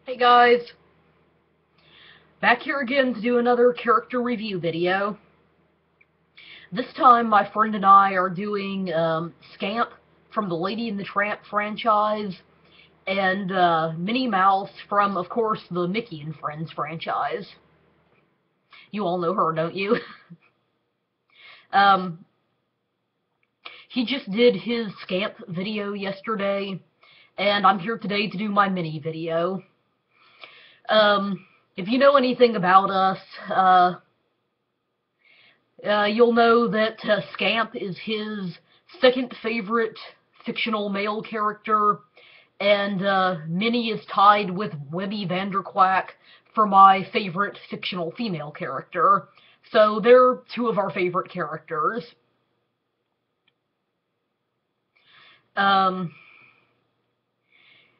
Hey guys, back here again to do another character review video. This time my friend and I are doing Scamp from the Lady and the Tramp franchise and Minnie Mouse from, of course, the Mickey and Friends franchise. You all know her, don't you? um, he just did his Scamp video yesterday, and I'm here today to do my Minnie video. If you know anything about us, you'll know that Scamp is his second favorite fictional male character, and Minnie is tied with Webby Vanderquack for my favorite fictional female character. So they're two of our favorite characters.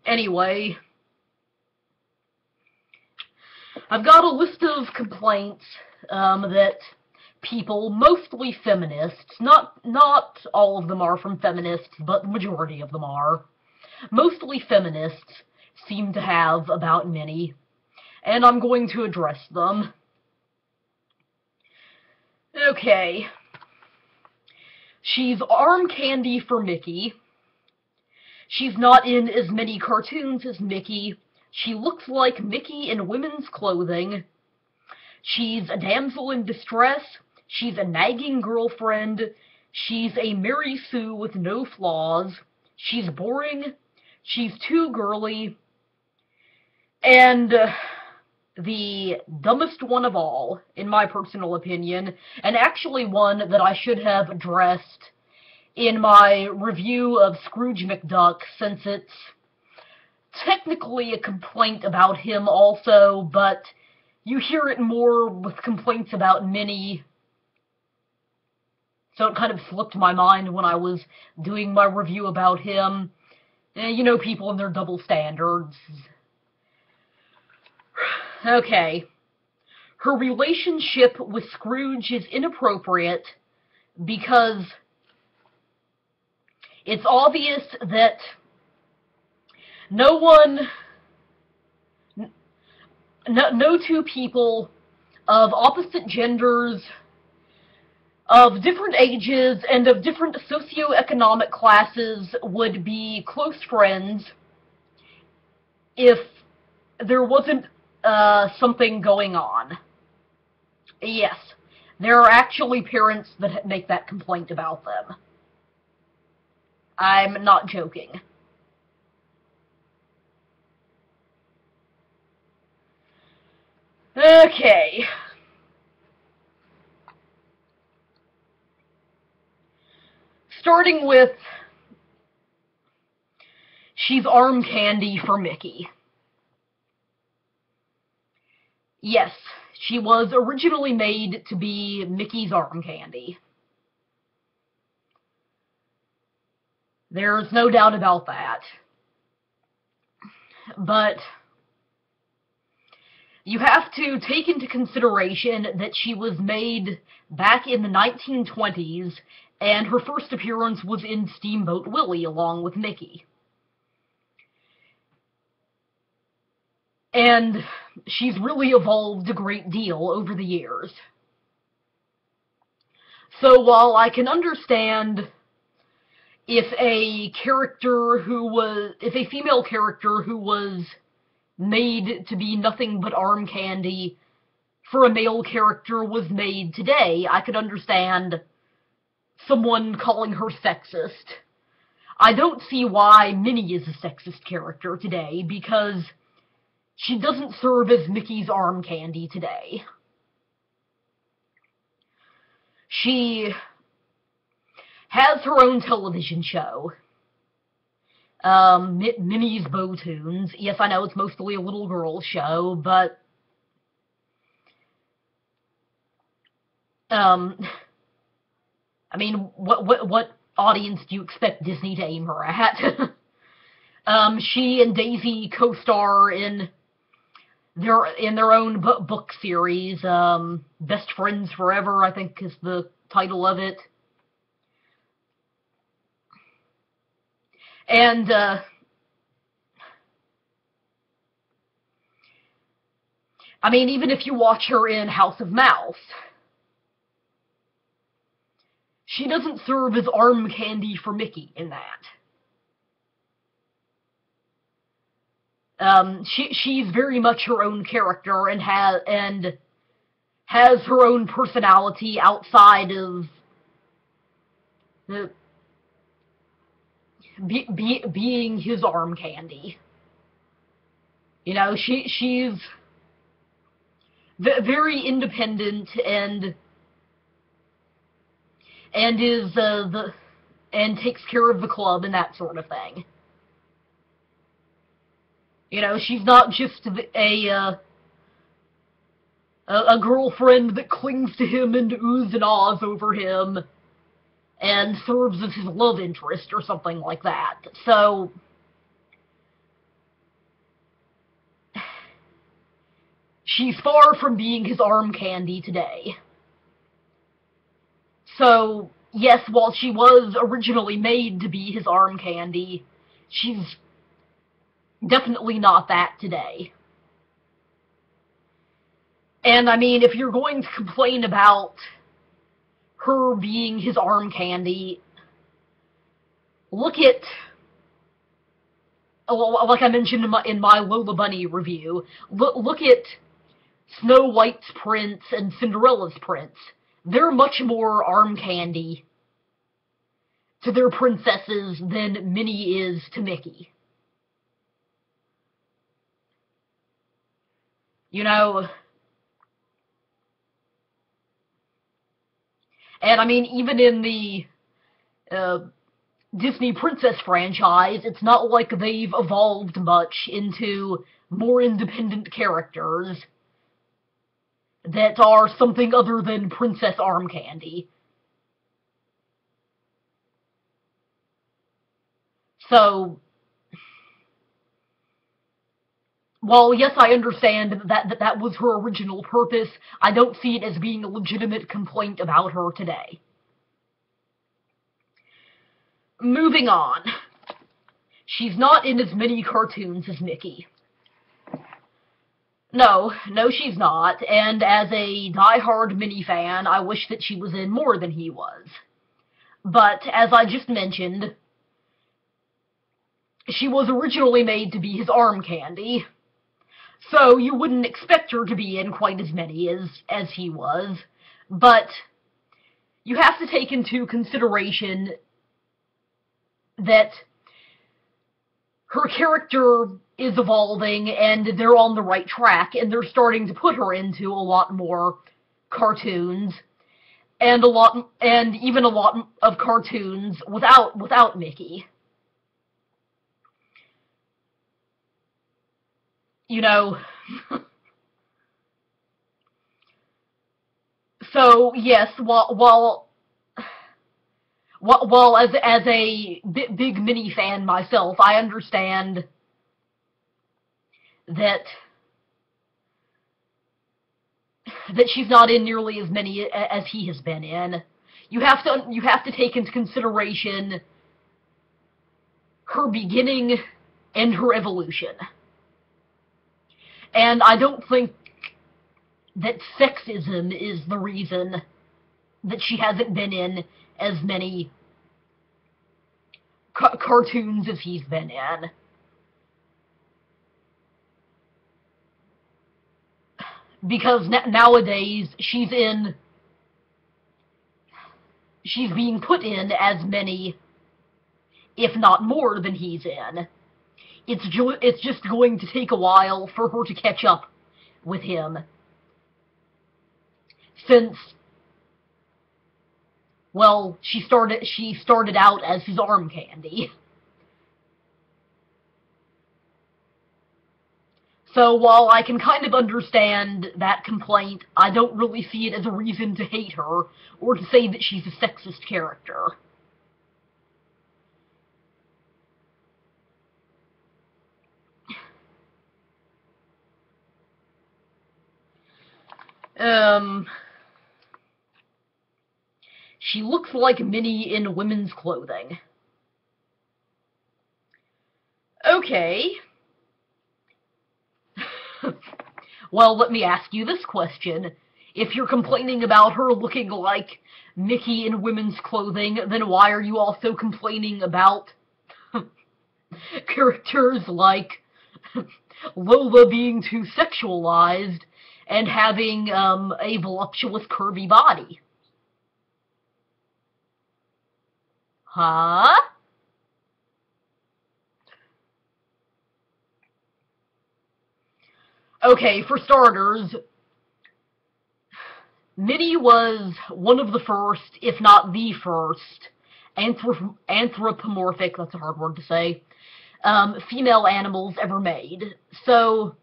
Anyway, I've got a list of complaints that people, mostly feminists, not all of them are from feminists, but the majority of them are, mostly feminists seem to have about Minnie, and I'm going to address them. Okay. She's arm candy for Mickey. She's not in as many cartoons as Mickey. She looks like Mickey in women's clothing. She's a damsel in distress. She's a nagging girlfriend. She's a Mary Sue with no flaws. She's boring. She's too girly. And the dumbest one of all, in my personal opinion, and actually one that I should have addressed in my review of Scrooge McDuck, since it's technically a complaint about him also, but you hear it more with complaints about Minnie, so it kind of slipped my mind when I was doing my review about him. You know, people and their double standards. Okay. Her relationship with Scrooge is inappropriate because it's obvious that no two people of opposite genders, of different ages, and of different socioeconomic classes would be close friends if there wasn't something going on. Yes, there are actually parents that make that complaint about them. I'm not joking. Okay. Starting with, she's arm candy for Mickey. Yes, she was originally made to be Mickey's arm candy. There's no doubt about that. But you have to take into consideration that she was made back in the 1920s, and her first appearance was in Steamboat Willie along with Mickey. And she's really evolved a great deal over the years. So while I can understand if a female character who was made to be nothing but arm candy for a male character was made today, I could understand someone calling her sexist. I don't see why Minnie is a sexist character today, because she doesn't serve as Mickey's arm candy today. She has her own television show, Minnie's Bow Tunes. Yes, I know it's mostly a little girl show, but I mean, what audience do you expect Disney to aim her at? She and Daisy co-star in their own book series. Best Friends Forever, I think, is the title of it. And I mean, even if you watch her in House of Mouse, she doesn't serve as arm candy for Mickey in that. She's very much her own character and has her own personality outside of being his arm candy. You know, she's very independent and is and takes care of the club and that sort of thing. You know, she's not just a girlfriend that clings to him and oohs and ahs over him and serves as his love interest or something like that. So, she's far from being his arm candy today. So, yes, while she was originally made to be his arm candy, she's definitely not that today. And, I mean, if you're going to complain about her being his arm candy, look at, like I mentioned in my Lola Bunny review, look at Snow White's prince and Cinderella's prince. They're much more arm candy to their princesses than Minnie is to Mickey. You know, and I mean, even in the Disney Princess franchise, it's not like they've evolved much into more independent characters that are something other than princess arm candy. So, while yes, I understand that was her original purpose, I don't see it as being a legitimate complaint about her today. Moving on. She's not in as many cartoons as Mickey. No, she's not, and as a die-hard Minnie fan, I wish that she was in more than he was. But, as I just mentioned, she was originally made to be his arm candy, so you wouldn't expect her to be in quite as many as he was, but you have to take into consideration that her character is evolving and they're on the right track and they're starting to put her into a lot more cartoons and even a lot of cartoons without Mickey. You know, so yes, while as a big Minnie fan myself, I understand that she's not in nearly as many as he has been in. You have to take into consideration her beginning and her evolution. And I don't think that sexism is the reason that she hasn't been in as many cartoons as he's been in. Because nowadays, she's being put in as many, if not more, than he's in. It's just going to take a while for her to catch up with him. Since, well, she started out as his arm candy. So while I can kind of understand that complaint, I don't really see it as a reason to hate her, or to say that she's a sexist character. She looks like Minnie in women's clothing. Okay. Well, let me ask you this question. If you're complaining about her looking like Mickey in women's clothing, then why are you also complaining about characters like Lola being too sexualized and having a voluptuous, curvy body? Huh? Okay, for starters, Minnie was one of the first, if not the first, anthropomorphic, that's a hard word to say, female animals ever made. So,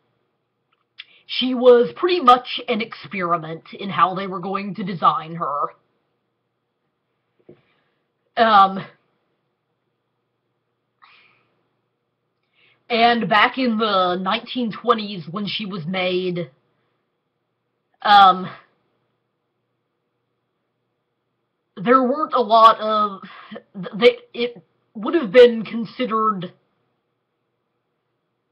she was pretty much an experiment in how they were going to design her. Um, and back in the 1920s when she was made, um, there weren't a lot of... it would have been considered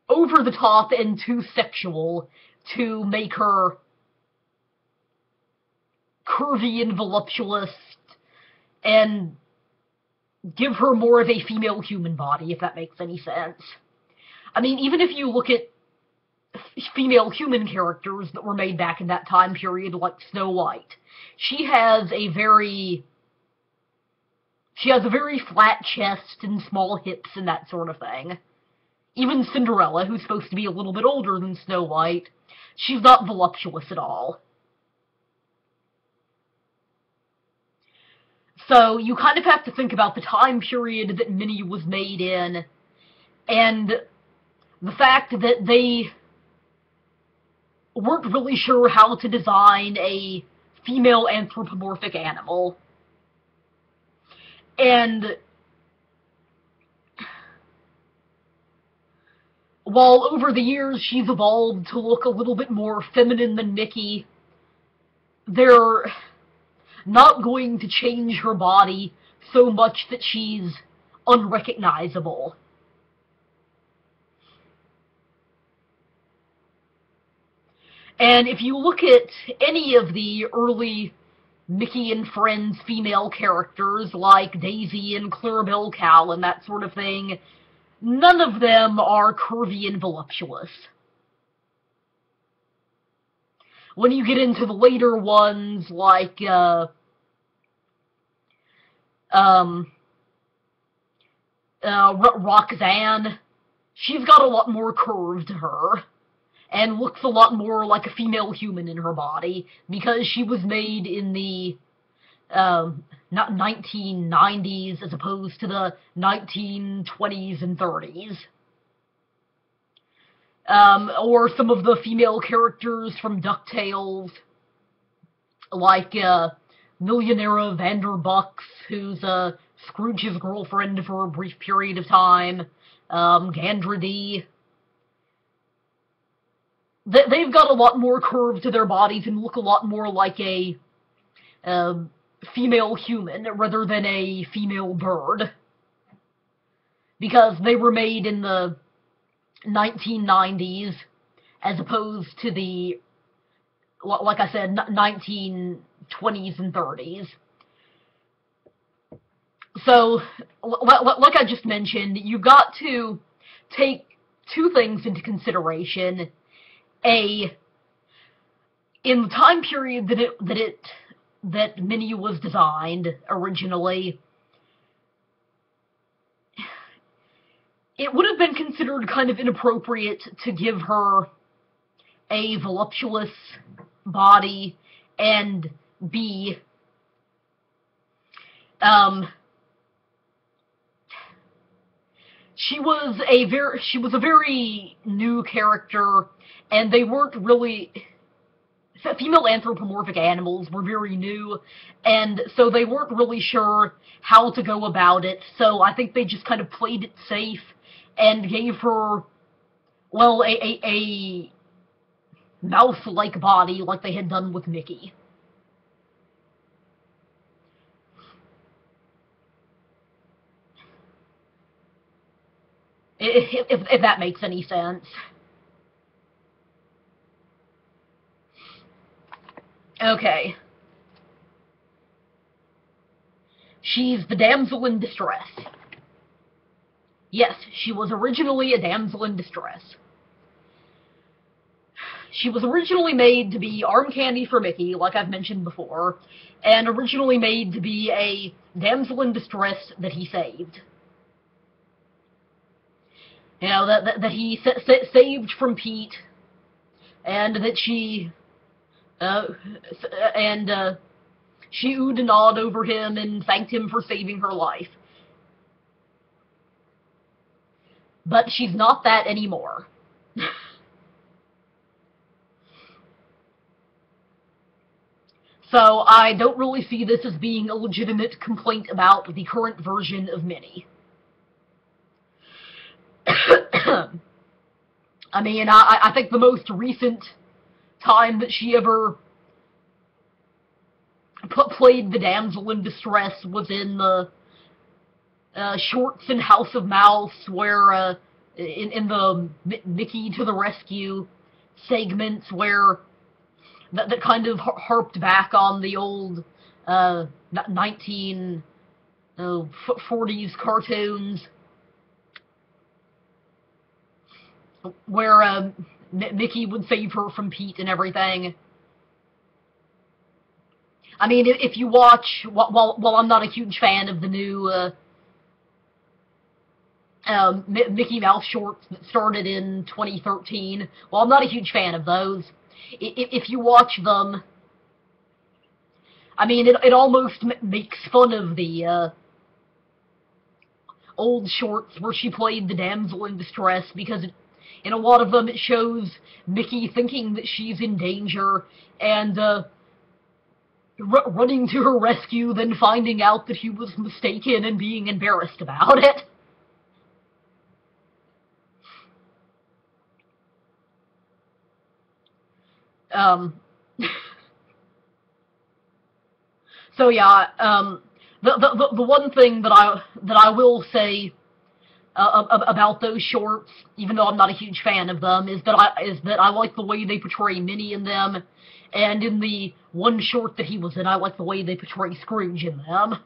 over the top and too sexual to make her curvy and voluptuous and give her more of a female human body, if that makes any sense. I mean, even if you look at female human characters that were made back in that time period, like Snow White, she has a very flat chest and small hips and that sort of thing. Even Cinderella, who's supposed to be a little bit older than Snow White, she's not voluptuous at all. So you kind of have to think about the time period that Minnie was made in, and the fact that they weren't really sure how to design a female anthropomorphic animal. And while over the years she's evolved to look a little bit more feminine than Mickey, they're not going to change her body so much that she's unrecognizable. And if you look at any of the early Mickey and Friends female characters, like Daisy and Clarabelle Cow and that sort of thing, none of them are curvy and voluptuous. When you get into the later ones, like, Roxanne, she's got a lot more curve to her, and looks a lot more like a female human in her body, because she was made in the, not 1990s, as opposed to the 1920s and 30s. Or some of the female characters from DuckTales, like, Millionaire Vanderbucks, who's, Scrooge's girlfriend for a brief period of time, Gandra Dee. They've got a lot more curve to their bodies and look a lot more like a female human rather than a female bird. Because they were made in the 1990s as opposed to the, like I said, 1920s and 30s. So, like I just mentioned, you've got to take two things into consideration. In the time period that Minnie was designed originally, it would have been considered kind of inappropriate to give her a voluptuous body and be, she was a very new character, and they weren't really... Female anthropomorphic animals were very new, and so they weren't really sure how to go about it, so I think they just kind of played it safe and gave her, well, a mouse-like body like they had done with Mickey. If that makes any sense. Okay. She's the damsel in distress. Yes, she was originally a damsel in distress. She was originally made to be arm candy for Mickey, like I've mentioned before, and originally made to be a damsel in distress that he saved. You know, that he saved from Pete, and that uh, she oohed and awed over him and thanked him for saving her life. But she's not that anymore. So I don't really see this as being a legitimate complaint about the current version of Minnie. I mean, I think the most recent time that she ever played the damsel in distress was in the shorts in House of Mouse, where in the Mickey to the Rescue segments, where that kind of harped back on the old 1940s cartoons, where Mickey would save her from Pete and everything. I mean, if you watch, while I'm not a huge fan of the new Mickey Mouse shorts that started in 2013, well, I'm not a huge fan of those. If you watch them, I mean, it almost makes fun of the old shorts where she played the damsel in distress, because in a lot of them it shows Mickey thinking that she's in danger and running to her rescue, then finding out that he was mistaken and being embarrassed about it. So yeah, the one thing that I will say about those shorts, even though I'm not a huge fan of them, is that I like the way they portray Minnie in them, and in the one short that he was in, I like the way they portray Scrooge in them.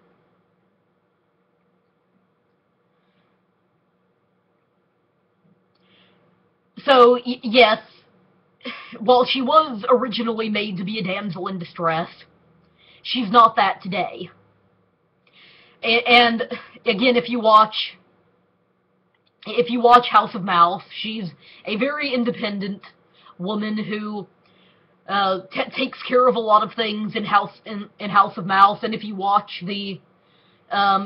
So yes, while she was originally made to be a damsel in distress, she's not that today. And again, if you watch House of Mouse, she's a very independent woman who takes care of a lot of things in House of Mouse. And if you watch the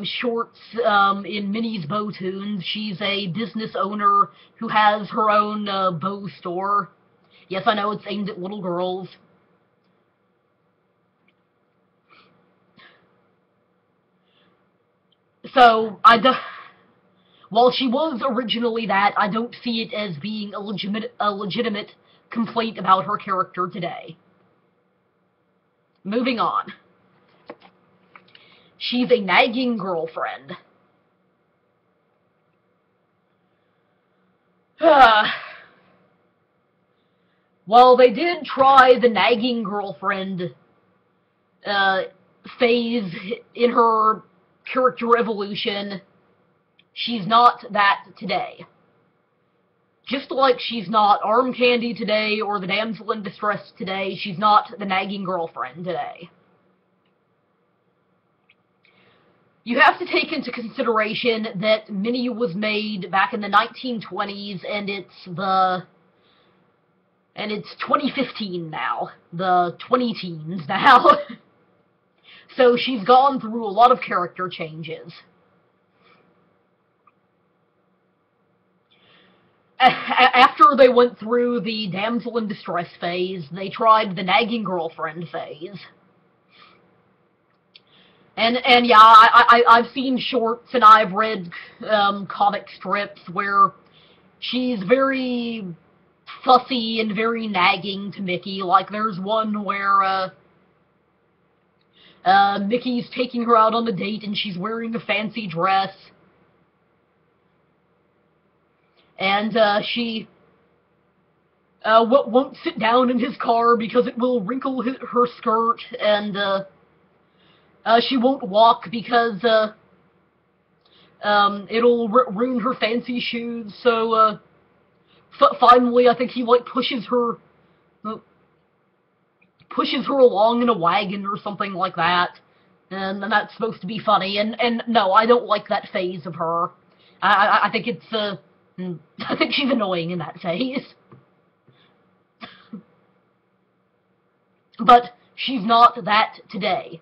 shorts in Minnie's Bow Tunes, she's a business owner who has her own bow store. Yes, I know it's aimed at little girls. So while she was originally that, I don't see it as being a legitimate complaint about her character today. Moving on. She's a nagging girlfriend. While they did try the nagging girlfriend phase in her character evolution, she's not that today. Just like she's not Arm Candy today or the damsel in distress today, she's not the nagging girlfriend today. You have to take into consideration that Minnie was made back in the 1920s, and it's 2015 now, the 20-teens now. So she's gone through a lot of character changes. After they went through the damsel in distress phase, they tried the nagging girlfriend phase. And yeah, I've seen shorts and I've read comic strips where she's very fussy and very nagging to Mickey. Like, there's one where Mickey's taking her out on a date and she's wearing a fancy dress. And she won't sit down in his car because it will wrinkle her skirt, and she won't walk because it'll ruin her fancy shoes. So finally, I think he like pushes her along in a wagon or something like that, and that's supposed to be funny. And no, I don't like that phase of her. I think it's I think she's annoying in that phase. But she's not that today.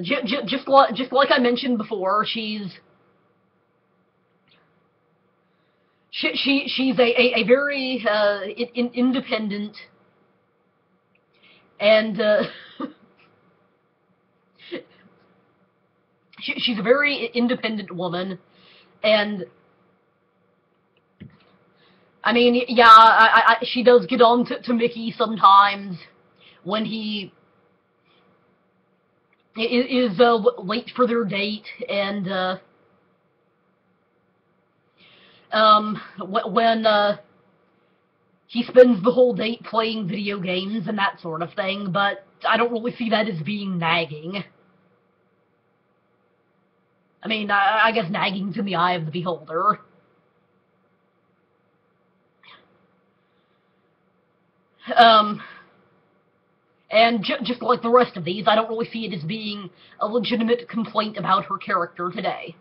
Just like I mentioned before, she's a very independent and she's a very independent woman, and I mean, yeah, she does get on to Mickey sometimes when he is late for their date, and when he spends the whole date playing video games and that sort of thing, but I don't really see that as being nagging. I mean, I guess nagging's in the eye of the beholder. And just like the rest of these, I don't really see it as being a legitimate complaint about her character today.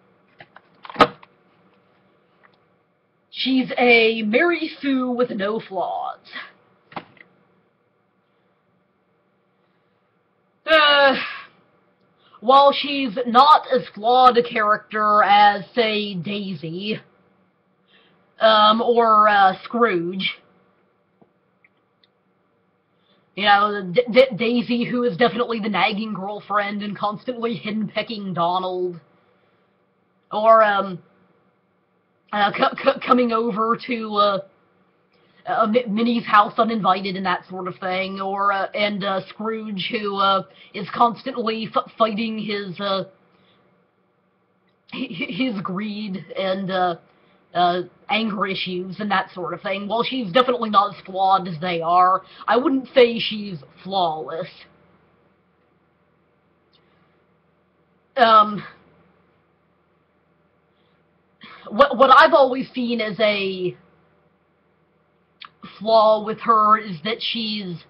She's a Mary Sue with no flaws. While she's not as flawed a character as, say, Daisy, or Scrooge, you know, Daisy, who is definitely the nagging girlfriend and constantly henpecking Donald, or coming over to Minnie's house uninvited and that sort of thing, or and Scrooge, who is constantly fighting his greed and anger issues and that sort of thing. While she's definitely not as flawed as they are, I wouldn't say she's flawless. What I've always seen as a flaw with her is that she's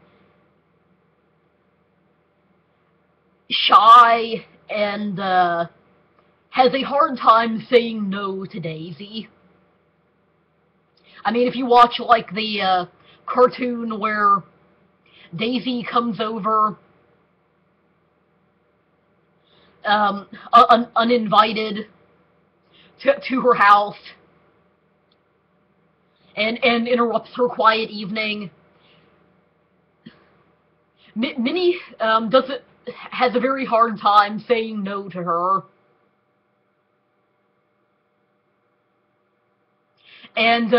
shy and has a hard time saying no to Daisy. I mean, if you watch, like, the cartoon where Daisy comes over uninvited to her house and interrupts her quiet evening, Minnie has a very hard time saying no to her. And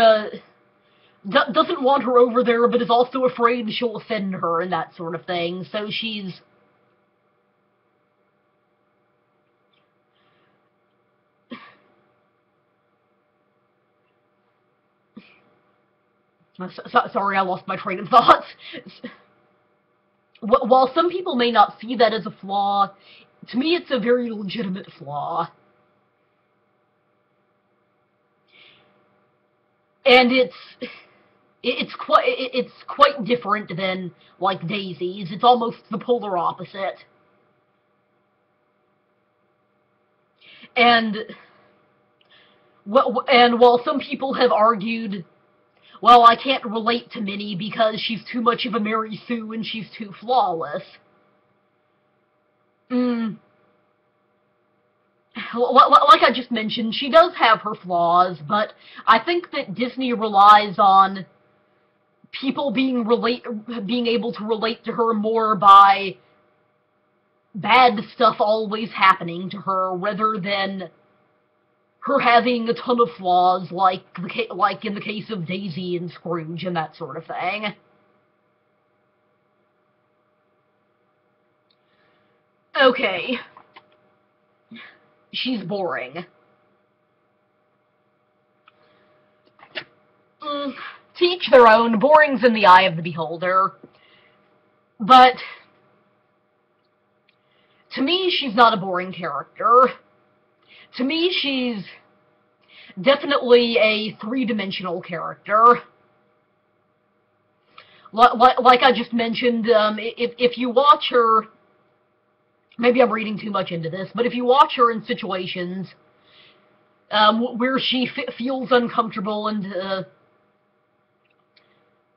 doesn't want her over there, but is also afraid she'll offend her and that sort of thing. So she's sorry, I lost my train of thoughts. While some people may not see that as a flaw, to me it's a very legitimate flaw. And it's quite different than, like, Daisy's. It's almost the polar opposite. And while some people have argued, well, I can't relate to Minnie because she's too much of a Mary Sue and she's too flawless. Like I just mentioned, she does have her flaws, but I think that Disney relies on people being able to relate to her more by bad stuff always happening to her, rather than her having a ton of flaws, like in the case of Daisy and Scrooge and that sort of thing. Okay. She's boring. to each their own. Boring's in the eye of the beholder. But to me, she's not a boring character. To me, she's definitely a three-dimensional character. Like I just mentioned, if you watch her, maybe I'm reading too much into this, but if you watch her in situations where she feels uncomfortable, and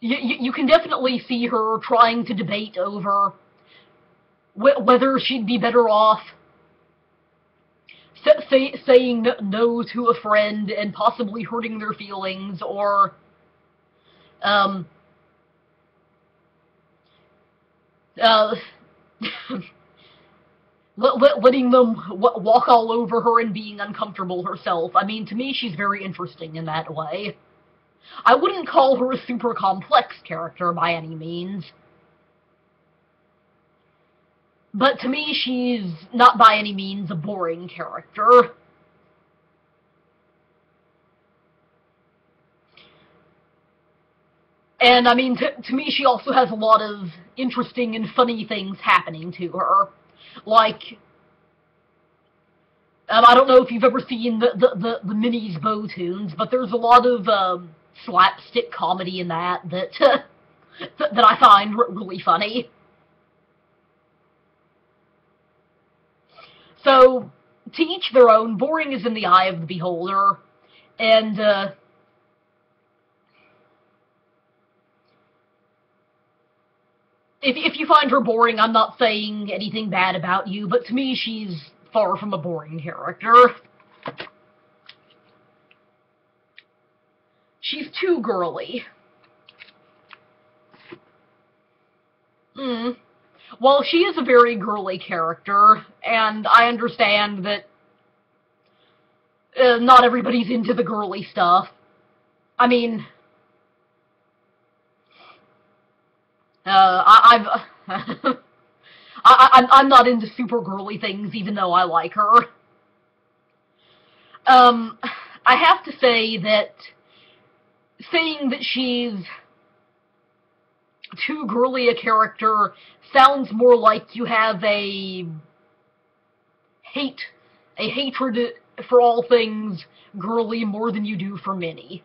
you can definitely see her trying to debate over whether she'd be better off saying no to a friend and possibly hurting their feelings, or letting them walk all over her and being uncomfortable herself. I mean, to me, she's very interesting in that way. I wouldn't call her a super complex character by any means. But to me, she's not by any means a boring character. And, I mean, to me, she also has a lot of interesting and funny things happening to her. Like, I don't know if you've ever seen the Minnie's Bow tunes, but there's a lot of slapstick comedy in that that I find really funny. So, to each their own. Boring is in the eye of the beholder, and if you find her boring, I'm not saying anything bad about you, but to me, she's far from a boring character. She's too girly. Well, she is a very girly character, and I understand that not everybody's into the girly stuff. I mean, I'm not into super girly things, even though I like her. I have to say that saying that she's too girly a character sounds more like you have a hatred for all things girly more than you do for Minnie.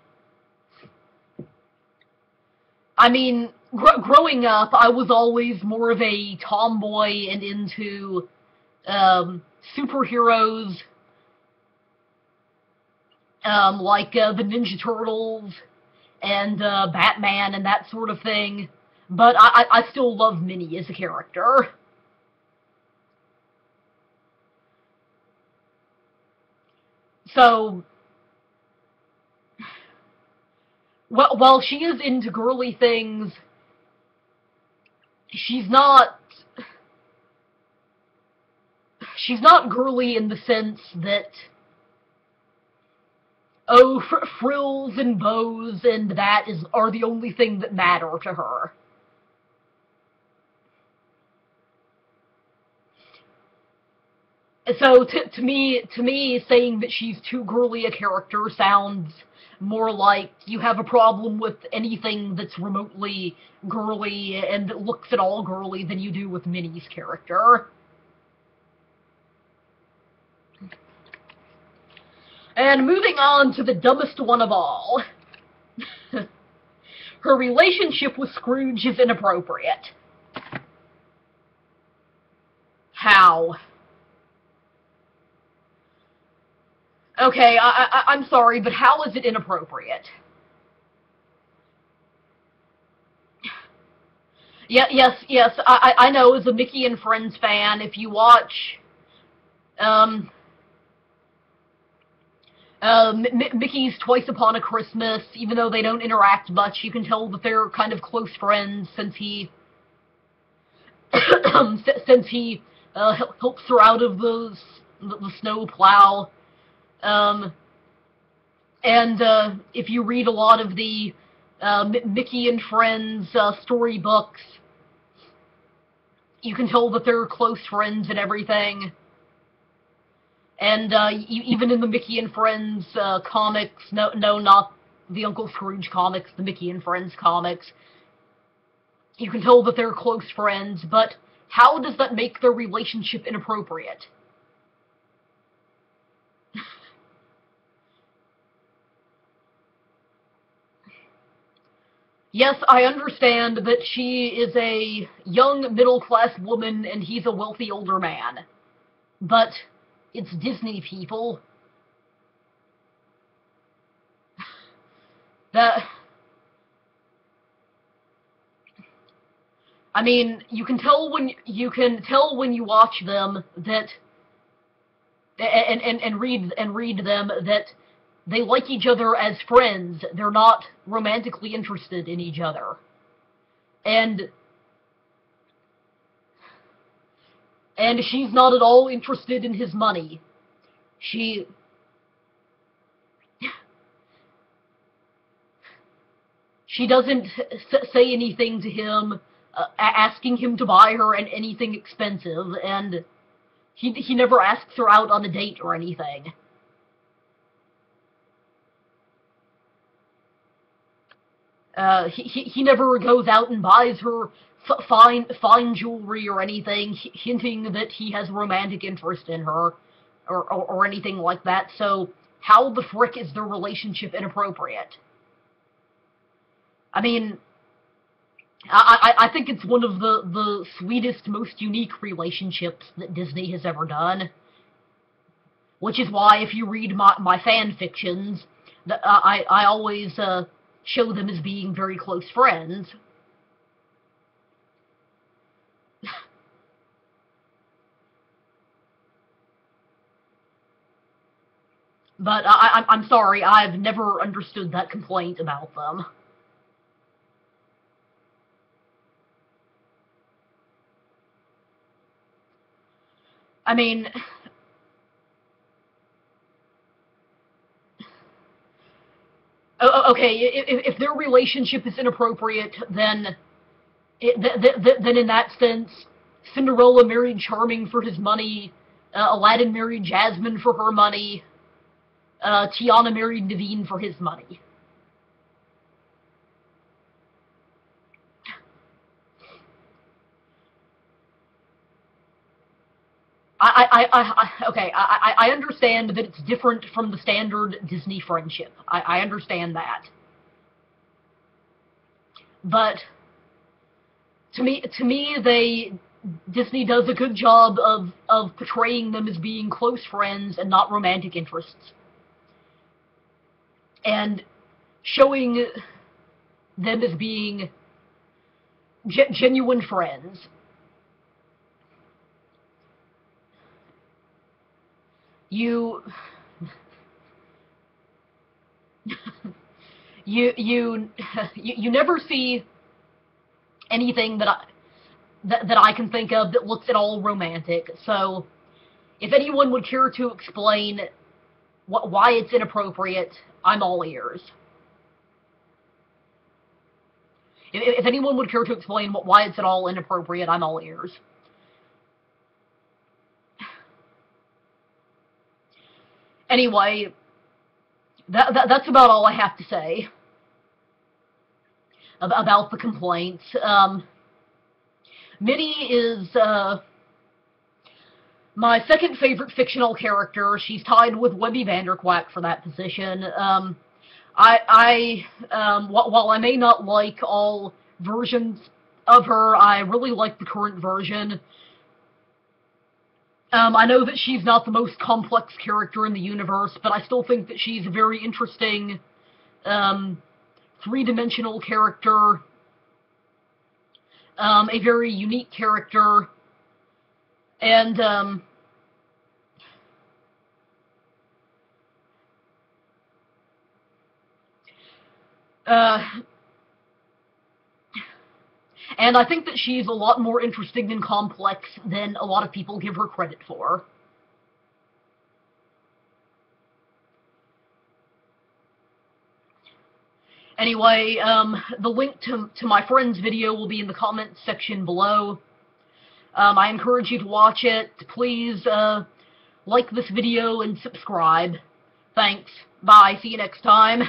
I mean, growing up, I was always more of a tomboy and into superheroes, like the Ninja Turtles and Batman and that sort of thing. But I still love Minnie as a character. So, while she is into girly things, she's not girly in the sense that, oh, frills and bows and that are the only thing that matter to her. So to me, saying that she's too girly a character sounds more like you have a problem with anything that's remotely girly and that looks at all girly than you do with Minnie's character. And moving on to the dumbest one of all. Her relationship with Scrooge is inappropriate. How? Okay, I'm sorry, but how is it inappropriate? Yeah, yes, I know, as a Mickey and Friends fan, if you watch, Mickey's Twice Upon a Christmas, even though they don't interact much, you can tell that they're kind of close friends since he, helps her out of the snow plow. And if you read a lot of the Mickey and Friends storybooks, you can tell that they're close friends and everything. And even in the Mickey and Friends comics, no, not the Uncle Scrooge comics, the Mickey and Friends comics. You can tell that they're close friends, but how does that make their relationship inappropriate? Yes, I understand that she is a young middle-class woman and he's a wealthy older man. But it's Disney, people. That... I mean, you can tell when you watch them that and read them that they like each other as friends. They're not romantically interested in each other. And she's not at all interested in his money. She doesn't say anything to him asking him to buy her anything expensive, and he never asks her out on a date or anything. He never goes out and buys her fine jewelry or anything, hinting that he has a romantic interest in her, or anything like that. So how the frick is their relationship inappropriate? I mean, I think it's one of the sweetest, most unique relationships that Disney has ever done. Which is why, if you read my fan fictions, I always show them as being very close friends. But I'm sorry, I've never understood that complaint about them. I mean... Okay, if their relationship is inappropriate, then in that sense, Cinderella married Charming for his money, Aladdin married Jasmine for her money, Tiana married Naveen for his money. I understand that it's different from the standard Disney friendship. I understand that. But to me, Disney does a good job of portraying them as being close friends and not romantic interests. And showing them as being genuine friends. You never see anything that I can think of that looks at all romantic. So, if anyone would care to explain why it's inappropriate, I'm all ears. If anyone would care to explain why it's at all inappropriate, I'm all ears. Anyway, that's about all I have to say about the complaints. Minnie is my second favorite fictional character. She's tied with Webby Vanderquack for that position. While I may not like all versions of her, I really like the current version. I know that she's not the most complex character in the universe, but I still think that she's a very interesting, three-dimensional character, a very unique character, and, and I think that she's a lot more interesting and complex than a lot of people give her credit for. Anyway, the link to my friend's video will be in the comments section below. I encourage you to watch it. Please, like this video and subscribe. Thanks. Bye. See you next time.